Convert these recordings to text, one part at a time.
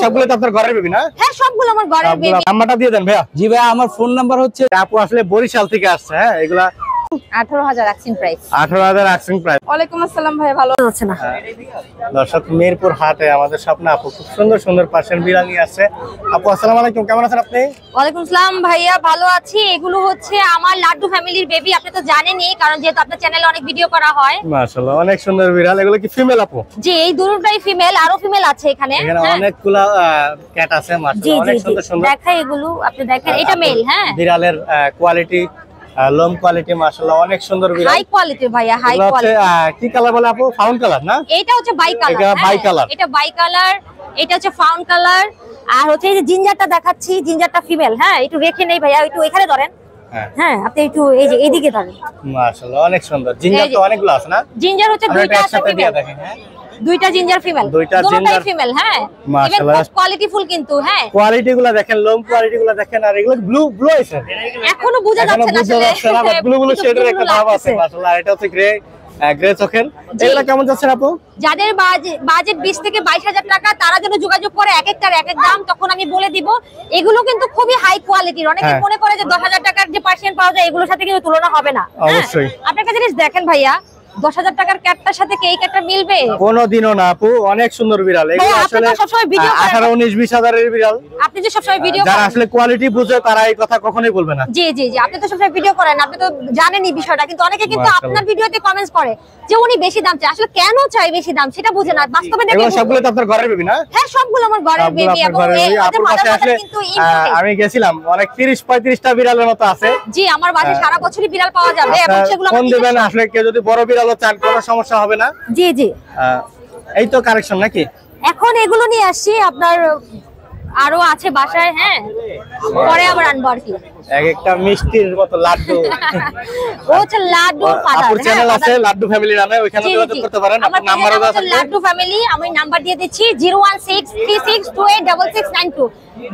সবগুলো তো আপনার ঘরের বেবি না? হ্যাঁ সবগুলো আমার ঘরের বেবি। নাম্বারটা দিয়ে দেন ভাইয়া। জি ভাই, আমার ফোন নাম্বার হচ্ছে, আপু আসলে বরিশাল থেকে আসছে। হ্যাঁ, এগুলা 18,000 আক্সিং প্রাইস। 18,000 আক্সিং প্রাইস। ওয়ালাইকুম আসসালাম ভাই, ভালো আছেন না? দর্শক, মিরপুর হাটে আমাদের স্বপ্ন আপু খুব সুন্দর সুন্দর পার্সিয়ান বিড়াল নিয়ে আসছে। আপু আসসালামু আলাইকুম, কেমন আছেন আপনি? ওয়ালাইকুম আসসালাম ভাইয়া, ভালো আছি। এগুলো হচ্ছে আমার লাড্ডু ফ্যামিলির বেবি, আপনি তো জানেনই কারণ যেহেতু আপনার চ্যানেলে অনেক ভিডিও করা হয়। মাশাআল্লাহ, অনেক সুন্দর বিড়াল। এগুলো কি ফিমেল আপু? জি, এই দুটোটাই ফিমেল, আরো ফিমেল আছে এখানে। এখানে অনেকগুলা ক্যাট আছে মাশাআল্লাহ, অনেক সুন্দর সুন্দর। দেখাই এগুলো, আপনি দেখেন, এটা মেল। হ্যাঁ, বিড়ালের কোয়ালিটি, লোম কোয়ালিটি মাশাআল্লাহ অনেক সুন্দর বিড়াল। হাই কোয়ালিটি ভাইয়া, হাই এগুলো হচ্ছে কোয়ালিটি। কি কালার বলে আপু? ফাউন্ড কালার না? এটা হচ্ছে বাই কালার। এটা বাই কালার। এটা বাই কালার, এটা হচ্ছে ফাউন্ড কালার। আর হচ্ছে এই যে জিঞ্জারটা দেখাচ্ছি, জিঞ্জারটা ফিমেল। হ্যাঁ, একটু রেখে নেই ভাইয়া, একটু এখানে ধরেন। হ্যাঁ, আপনি একটু এই যে এইদিকে ধরেন। মাশাআল্লাহ অনেক সুন্দর। জিঞ্জার তো অনেকগুলো আছে না? জিঞ্জার হচ্ছে দুইটা আছে ফিমেল। দেখেন, হ্যাঁ, দুইটা জিঞ্জার ফিমেল, দুটোটাই ফিমেল। হ্যাঁ, মাশাআল্লাহ কোয়ালিটি ফুল কিন্তু। হ্যাঁ, কোয়ালিটি গুলো দেখেন, লোম কোয়ালিটি গুলো দেখেন। আর এগুলো ব্লু ব্লু আছে, এখনো বোঝা যাচ্ছে না আসলে ব্লু ব্লু শেডের একটা ভাব আছে মাশাআল্লাহ। এটা হচ্ছে গ্রে গ্রে চোখের। এগুলো কেমন যাচ্ছে আপু? যাদের বাজেট 20 থেকে 22,000 টাকা, তারা যেন যোগাযোগ করে। এক একটার এক এক দাম, তখন আমি বলে দিব। এগুলো কিন্তু খুবই হাই কোয়ালিটির। অনেকে মনে করে যে 10,000 টাকার যে পার্সিয়ান পাওয়া যায়, এগুলোর সাথে কিন্তু তুলনা হবে না। অবশ্যই। আপনি একটা জিনিস দেখেন ভাইয়া, 10,000 টাকার ক্যাটটার সাথে কি এই ক্যাটটা মিলবে? কোনোদিনও না আপু, অনেক সুন্দর বিড়াল। এগুলো আসলে 18-19-20 হাজারের বিড়াল। আপনি যে সবসময় ভিডিও যারা আসলে কোয়ালিটি বুঝে তারা এই কথা কখনোই বলবে না। জি জি জি, আপনি তো সবসময় ভিডিও করেন, আপনি তো জানেনই বিষয়টা। কিন্তু অনেকে কিন্তু আপনার ভিডিওতে কমেন্টস করে যে উনি বেশি দাম চায়। আসলে কেন চাই বেশি দাম সেটা বুঝে না, বাস্তবে দেখে। এগুলো সবগুলো তো আপনার ঘরের বেবি না? হ্যাঁ, সবগুলো আমার ঘরের বেবি। এবং আপনার কাছে আসলে আমি গেছিলাম, অনেক 30-35টা বিড়ালের মতো আছে। জি, আমার বাসায় সারা বছরই বিড়াল পাওয়া যাবে। এবং সেগুলো কোন দিবেন আসলে, কেউ যদি বড় বিড়ালও চান কোনো সমস্যা হবে না। জি জি, এই তো কালেকশন নাকি? এখন এগুলো নিয়ে আসছি, আপনার আরো আছে বাসায়। হ্যাঁ, পরে আবার আনবো আর কি। এক একটা মিষ্টির মতো লাড্ডু। ও হচ্ছে লাড্ডু ফাদার। আপুর চ্যানেল আছে লাড্ডু ফ্যামিলি নামে, ওখানে যোগাযোগ করতে পারেন। আমার নাম্বারও আছে লাড্ডু ফ্যামিলি। আমি নাম্বার দিয়ে দিচ্ছি 01636286692।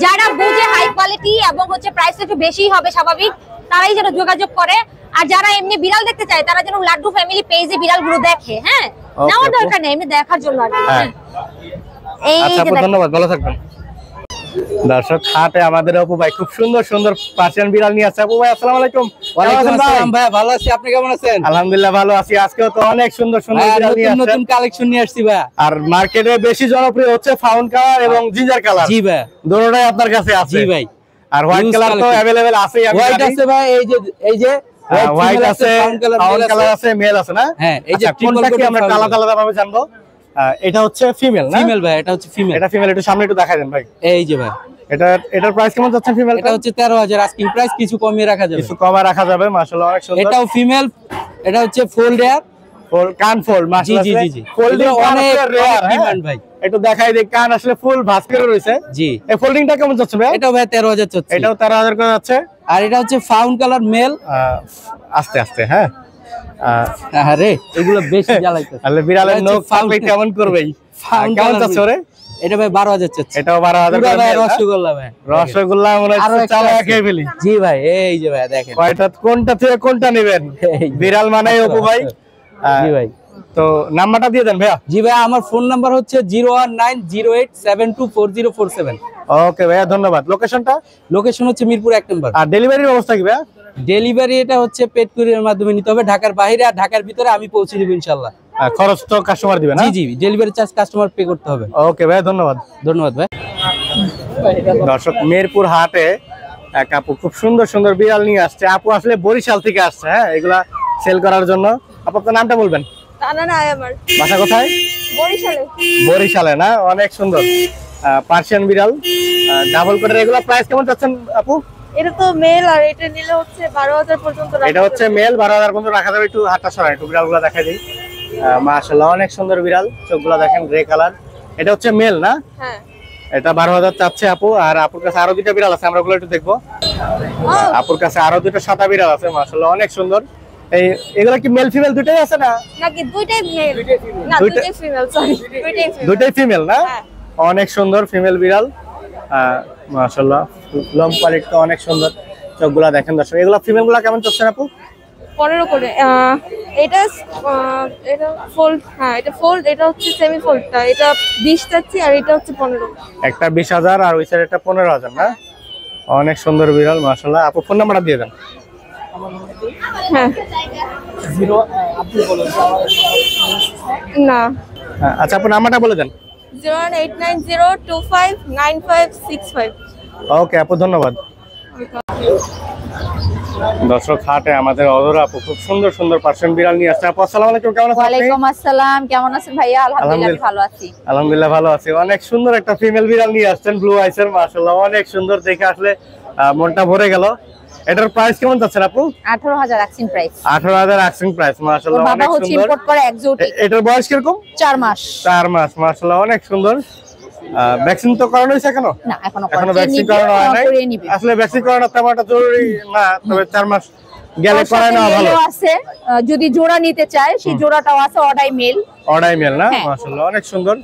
যারা বুঝে হাই কোয়ালিটি এবং হচ্ছে প্রাইস একটু বেশি হবে স্বাভাবিক, তারাই যেন যোগাযোগ করে। আর যারা এমনি বিড়াল দেখতে চায়, তারা যেন লাড্ডু ফ্যামিলি পেজে বিড়ালগুলো দেখে। হ্যাঁ, নেওয়ার দরকার নেই, এমনি দেখার জন্য আর কি। এই ধন্যবাদ, ভালো থাকবেন। দর্শক, হাটে আমাদের অপু ভাই খুব সুন্দর সুন্দর পার্সিয়ান বিড়াল নিয়ে আসছে। অপু ভাই আসসালামু আলাইকুম। ওয়ালাইকুম আসসালাম ভাই, ভালো আছি। আপনি কেমন আছেন? আলহামদুলিল্লাহ ভালো আছি। আজকেও তো অনেক সুন্দর সুন্দর বিড়াল নিয়ে আসছেন। নতুন কালেকশন নিয়ে আসছি ভাই। আর মার্কেটে বেশি জনপ্রিয় হচ্ছে ফাউন্ড কালার এবং জিঞ্জার কালার। জি ভাই, দুটোটাই আপনার কাছে আছে। জি ভাই। আর হোয়াইট কালার তো अवेलेबल আছে। হোয়াইট আছে ভাই, এই যে হোয়াইট আছে, ফাউন্ড কালার আছে, মেল আছে না? হ্যাঁ, এই যে কোনটা কি আমরা আলাদা আলাদা ভাবে জানবো? এটা হচ্ছে ফিমেল না? ফিমেল ভাই, এটা হচ্ছে ফিমেল। এটা ফিমেল, একটু সামনে একটু দেখাই দেন ভাই। এই যে ভাই, এটার প্রাইস কেমন যাচ্ছে ফিমেল? এটা হচ্ছে 13,000 আস্কিং প্রাইস, কিছু কমিয়ে রাখা যাবে। কিছু কমা রাখা যাবে মাশাআল্লাহ, অনেক সুন্দর। এটাও ফিমেল, এটা হচ্ছে ফুল রেয়ার, ফুল কান ফুল মাশাআল্লাহ। জি জি জি, ফোল্ডিং অনেক রেয়ার ডিমান্ড ভাই। একটু দেখাই দেই, কান আসলে ফুল ভাঁজ করে রয়েছে। জি, এই ফোল্ডিংটা কেমন যাচ্ছে ভাই? এটাও ভাই 13,000 যাচ্ছে। এটাও 13,000 করে যাচ্ছে। আর এটা হচ্ছে ফাউন্ড কালার মেল। আস্তে আস্তে, হ্যাঁ। আরে এগুলো বেশি জ্বালাইতেছে। তাহলে বিড়ালের নখ ফাউন্ড কেমন করবেই? কেমন যাচ্ছে ওরে? এটা ভাই 12,000 যাচ্ছে। এটাও 12,000 করে। ভাই রসগোল্লা ভাই, রসগোল্লা মনে হচ্ছে চালা খেয়ে ফেলি। জি ভাই, এই যে ভাই দেখেন কয়টা, কোনটা থেকে কোনটা নেবেন? বিড়াল মানে অপু ভাই। জি ভাই, তো নাম্বারটা দিয়ে দেন ভাইয়া। জি ভাই, আমার ফোন নাম্বার হচ্ছে 01908724047। ওকে ভাইয়া, ধন্যবাদ। লোকেশনটা? লোকেশন হচ্ছে মিরপুর 1 নম্বর। আর ডেলিভারির ব্যবস্থা কি ভাইয়া? ডেলিভারি এটা হচ্ছে পেড কুরিয়ারের মাধ্যমে নিতে হবে, ঢাকার বাইরে আর ঢাকার ভিতরে আমি পৌঁছে দিব ইনশাআল্লাহ। খরচ তো কাস্টমার দিবে না? জি জি, ডেলিভারি চার্জ কাস্টমার পে করতে হবে। ওকে ভাইয়া, ধন্যবাদ। ধন্যবাদ ভাই। দর্শক, মিরপুর হাটে এক আপু খুব সুন্দর সুন্দর বিড়াল নিয়ে আসছে। আপু আসলে বরিশাল থেকে আসছে। হ্যাঁ, এগুলা সেল করার জন্য। আপু আপনার নামটা বলবেন? বাসা কোথায়? বরিশালে না? অনেক সুন্দর পার্সিয়ান বিড়াল, ডাবল কোটের। এগুলা প্রাইস কেমন যাচ্ছেন আপু? এটা তো মেল, আর এটা নিলে হচ্ছে 12,000 পর্যন্ত। এটা হচ্ছে মেল, 12,000 পর্যন্ত রাখা যাবে। একটু হাতটা সরাই, একটু বিড়ালগুলো দেখাই দিই। মাশাআল্লাহ, অনেক সুন্দর বিড়াল, চোখগুলো দেখেন গ্রে কালার। এটা হচ্ছে মেল না? হ্যাঁ, এটা 12,000 চাচ্ছে আপু। আর আপুর কাছে আরো দুইটা বিড়াল আছে, আমরা ওগুলো একটু দেখবো। আপুর কাছে আরো দুটো সাদা বিড়াল আছে মাশাআল্লাহ, অনেক সুন্দর। এগুলা কি মেল ফিমেল দুটোই আছে না? নাকি দুইটাই মেল? না, দুইটাই ফিমেল, সরি, দুইটাই ফিমেল না? অনেক সুন্দর ফিমেল বিড়াল মাশাআল্লাহ, লোম কোয়ালিটি অনেক সুন্দর, চোখগুলা দেখেন দর্শক। এগুলা ফিমেল গুলা কেমন চলছে আপু? 15 করে। এটা এটা ফোল্ড, হ্যাঁ এটা ফোল্ড, এটা হচ্ছে সেমি ফোল্ডটা, এটা 20 চাচ্ছি আর এটা হচ্ছে 15। একটা 20,000 আর ওই সাইড একটা 15,000 না? অনেক সুন্দর বিড়াল মাশাআল্লাহ। আপু ফোন নাম্বারটা দিয়ে দেন। হ্যাঁ না, আচ্ছা আপু নাম্বারটা বলে দেন। 08902595565। ওকে আপু ধন্যবাদ। দর্শক হাটে আমাদের অধরা আপু খুব সুন্দর সুন্দর পার্সিয়ান বিড়াল নিয়ে আসছে। আপু আসসালামু আলাইকুম, কেমন আছেন আপনি? ওয়ালাইকুম আসসালাম, কেমন আছেন ভাইয়া? আলহামদুলিল্লাহ ভালো আছি। আলহামদুলিল্লাহ ভালো আছি। অনেক সুন্দর একটা ফিমেল বিড়াল নিয়ে আসছেন, ব্লু আইসের, মাশাআল্লাহ অনেক সুন্দর, দেখে আসলে মনটা ভরে গেল। এটার প্রাইস কেমন যাচ্ছে আপু? 18,000 আক্সিং প্রাইস। 18,000 আক্সিং প্রাইস, মাশাআল্লাহ বাবা অনেক হচ্ছে সুন্দর। ইম্পোর্ট করে এক্সোটিক। এটার বয়স কিরকম? 4 মাস। 4 মাস, মাশাআল্লাহ অনেক সুন্দর। ভ্যাকসিন তো করানো হয়েছে এখনো? না এখনো ভ্যাকসিন করানো হয় নাই। আসলে ভ্যাকসিন করানো তেমন একটা জরুরি না, তবে 4 মাস গেলে করায় নেওয়া ভালো। আছে যদি জোড়া নিতে চায় সেই জোড়াটাও আছে, অর্ডাই মেল। অর্ডাই মেল না? হ্যাঁ। মাশাআল্লাহ অনেক সুন্দর।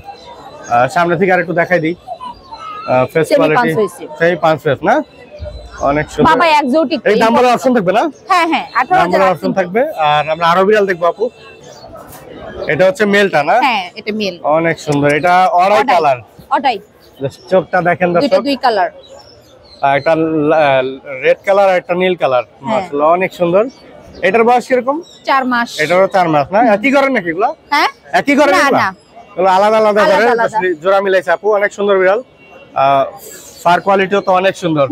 সামনে থেকে আরেকটু দেখাই দিই। ফেস Semi কোয়ালিটি punch হয়েছে। সেই 5 ফেস না? অনেক সুন্দর। বাবা এক্সোটিক। এই নাম্বারের অপশন থাকবে না? হ্যাঁ হ্যাঁ, 18,000 নাম্বারের অপশন থাকবে। আর আমরা আরো বিড়াল দেখবো আপু। এটা হচ্ছে মেলটা না? হ্যাঁ এটা মেল। অনেক সুন্দর। এটা অরাই কালার। অর্ডাই চোখটা দেখেন দুটো দর্শক, দুই কালার। একটা রেড কালার আর একটা নীল কালার, মাশাআল্লাহ অনেক সুন্দর। এটার বয়স কিরকম? 4 মাস। এটারও 4 মাস না? একই করেন নাকি এগুলো? হ্যাঁ একই করেন না এগুলো? না, এগুলো আলাদা আলাদা আলাদা করে আলাদা। জোড়া মিলাইছে আপু, অনেক সুন্দর বিড়াল। ফার কোয়ালিটিও তো অনেক সুন্দর।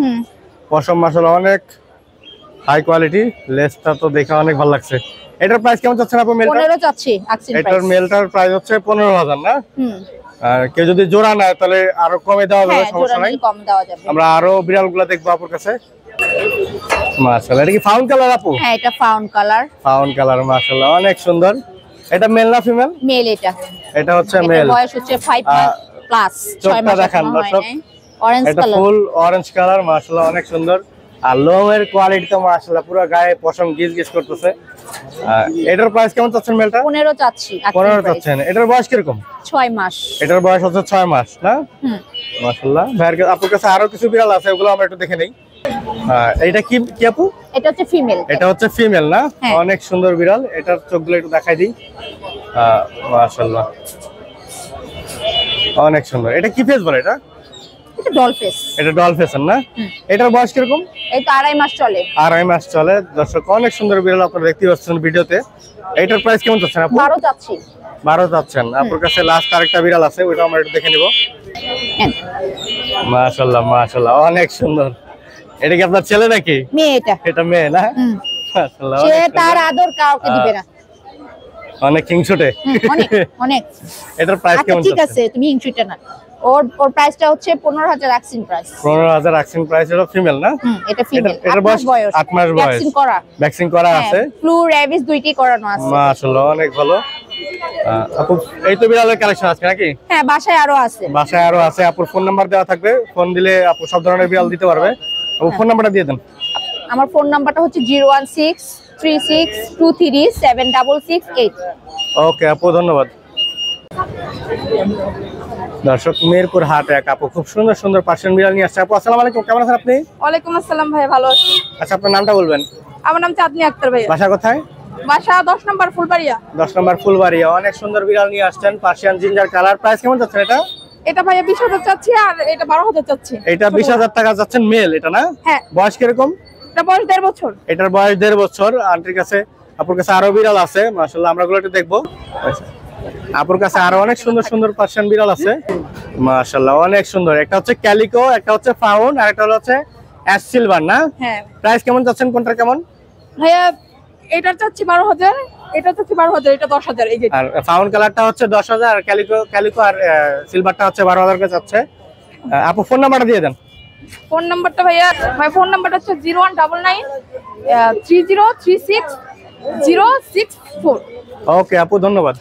পশম মাশাআল্লাহ অনেক হাই কোয়ালিটি। লেসটা তো দেখে অনেক ভালো লাগছে। এটার প্রাইস কেমন চাচ্ছেন আপু মেলটা? 15 চাচ্ছি আক্সিং প্রাইস। এটার মেলটার প্রাইস হচ্ছে 15,000 না? আর কেউ যদি জোড়া নেয় তাহলে আরো কমে দেওয়া যাবে, হ্যাঁ সমস্যা জোড়া নাই। নিলে কম দেওয়া যাবে। আমরা আরো বিড়ালগুলো দেখবো আপুর কাছে। মাশাআল্লাহ, এটা কি ফাউন্ড কালার আপু? হ্যাঁ এটা ফাউন্ড কালার। ফাউন্ড কালার, মাশাআল্লাহ অনেক সুন্দর। এটা মেল না ফিমেল? মেল এটা। এটা হচ্ছে এটার মেল। বয়স হচ্ছে 5 মাস প্লাস। 6 চোখটা মাস দেখান এখনো হয় দর্শক। নাই। অরেঞ্জ এটা কালার। ফুল অরেঞ্জ কালার, মাশাআল্লাহ অনেক সুন্দর। আর লোমের কোয়ালিটি তো মাশাআল্লাহ পুরো গায়ে পশম গিজ গিজ করতেছে। এটার প্রাইস কেমন চাচ্ছেন মেলটা? 15 চাচ্ছি। 15 চাচ্ছেন। এটার বয়স কিরকম? 6 মাস। এটার বয়স হচ্ছে 6 মাস না? মাশাআল্লাহ। ভাইয়ের আপুর কাছে আরো কিছু বিড়াল আছে, ওগুলো আমরা একটু দেখে নেই। এটা কি কি আপু? এটা হচ্ছে ফিমেল। এটা হচ্ছে ফিমেল না? হ্যাঁ। অনেক সুন্দর বিড়াল। এটার চোখগুলো একটু দেখাই দিই। মাশাআল্লাহ অনেক সুন্দর। এটা কি ফেস বলে? এটা এটা ডল ফেস। এটা ডল ফেসের না? এটার বয়স কিরকম? এই তো 2.5 মাস চলে। 2.5 মাস চলে। দর্শক অনেক সুন্দর বিড়াল আপনারা দেখতে পাচ্ছেন ভিডিওতে। এটার প্রাইস কেমন চাচ্ছেন আপু? 12 চাচ্ছি। 12 চাচ্ছেন। আপনার কাছে লাস্ট আরেকটা বিড়াল আছে, ওইটা আমরা একটু দেখে নিব। হ্যাঁ। মাশাআল্লাহ মাশাআল্লাহ অনেক সুন্দর। এটা কি আপনার ছেলে নাকি? মেয়ে এটা। এটা মেয়ে না? মাশাআল্লাহ সে অনেক তার সুন্দর। আদর কাউকে দিবে না। অনেক কিংছুটে। অনেক অনেক। এটার প্রাইস আচ্ছা কেমন ঠিক চাচ্ছেন? আছে, তুমি ইনচুইটা না। ওর প্রাইসটা হচ্ছে 15,000 আক্সিং প্রাইস। 15,000 আক্সিং প্রাইস। এটা ফিমেল না? এটা ফিমেল। এটার বয়স 8 মাস বয়স। ভ্যাকসিন করা। ভ্যাকসিন করা আছে। ফ্লু রেবিস দুইটি করানো আছে। মাশাআল্লাহ অনেক ভালো। আপু এই তো বিড়ালের কালেকশন আছে নাকি? হ্যাঁ বাসায় আরো আছে। বাসায় আরো আছে। আপুর ফোন নাম্বার দেওয়া থাকবে, ফোন দিলে আপু সব ধরনের বিড়াল দিতে পারবে। আপু ফোন নাম্বারটা দিয়ে দেন। আমার ফোন নাম্বারটা হচ্ছে 01636237668। ওকে আপু ধন্যবাদ। দর্শক মিরপুর হাটে এক আপু খুব সুন্দর সুন্দর পার্সিয়ান বিড়াল নিয়ে আসছে। আপু আসসালামু আলাইকুম, কেমন আছেন আপনি? ওয়ালাইকুম আসসালাম ভাই, ভালো আছি। আচ্ছা আপনার নামটা বলবেন। আমার নাম চাঁদনি আক্তার ভাইয়া। বাসা কোথায়? বাসা 10 নম্বর ফুলবাড়িয়া। 10 নম্বর ফুলবাড়িয়া। অনেক সুন্দর বিড়াল নিয়ে আসছেন, পার্সিয়ান জিঞ্জার কালার। প্রাইস কেমন যাচ্ছে এটা? এটা ভাইয়া 20,000 চাচ্ছি আর এটা 12,000 চাচ্ছি। এটা 20,000 টাকা যাচ্ছেন মেল, এটা না? হ্যাঁ। বয়স কিরকম? এটা বয়স 1.5 বছর। এটার বয়স 1.5 বছর। আন্টির কাছে আপুর কাছে আরো বিড়াল আছে, মাশাআল্লাহ আমরা ওগুলো একটু দেখবো। আপুর কাছে আরো অনেক সুন্দর সুন্দর পার্সিয়ান বিড়াল আছে, মাশাআল্লাহ অনেক সুন্দর। একটা হচ্ছে ক্যালিকো, একটা হচ্ছে ফাউন, আর একটা হচ্ছে অ্যাশ সিলভার না? হ্যাঁ। প্রাইস কেমন যাচ্ছেন কোনটা কেমন? ভাইয়া এটার চাচ্ছি 12,000, এটা চাচ্ছি 12,000, এটা 10,000। এই যে আর ফাউন কালারটা হচ্ছে 10,000, আর ক্যালিকো আর সিলভারটা হচ্ছে 12,000 করে যাচ্ছে। আপু ফোন নাম্বারটা দিয়ে দেন। ফোন নাম্বারটা ভাইয়া, ফোন নাম্বারটা হচ্ছে 0199 3036 064। ওকে আপু ধন্যবাদ।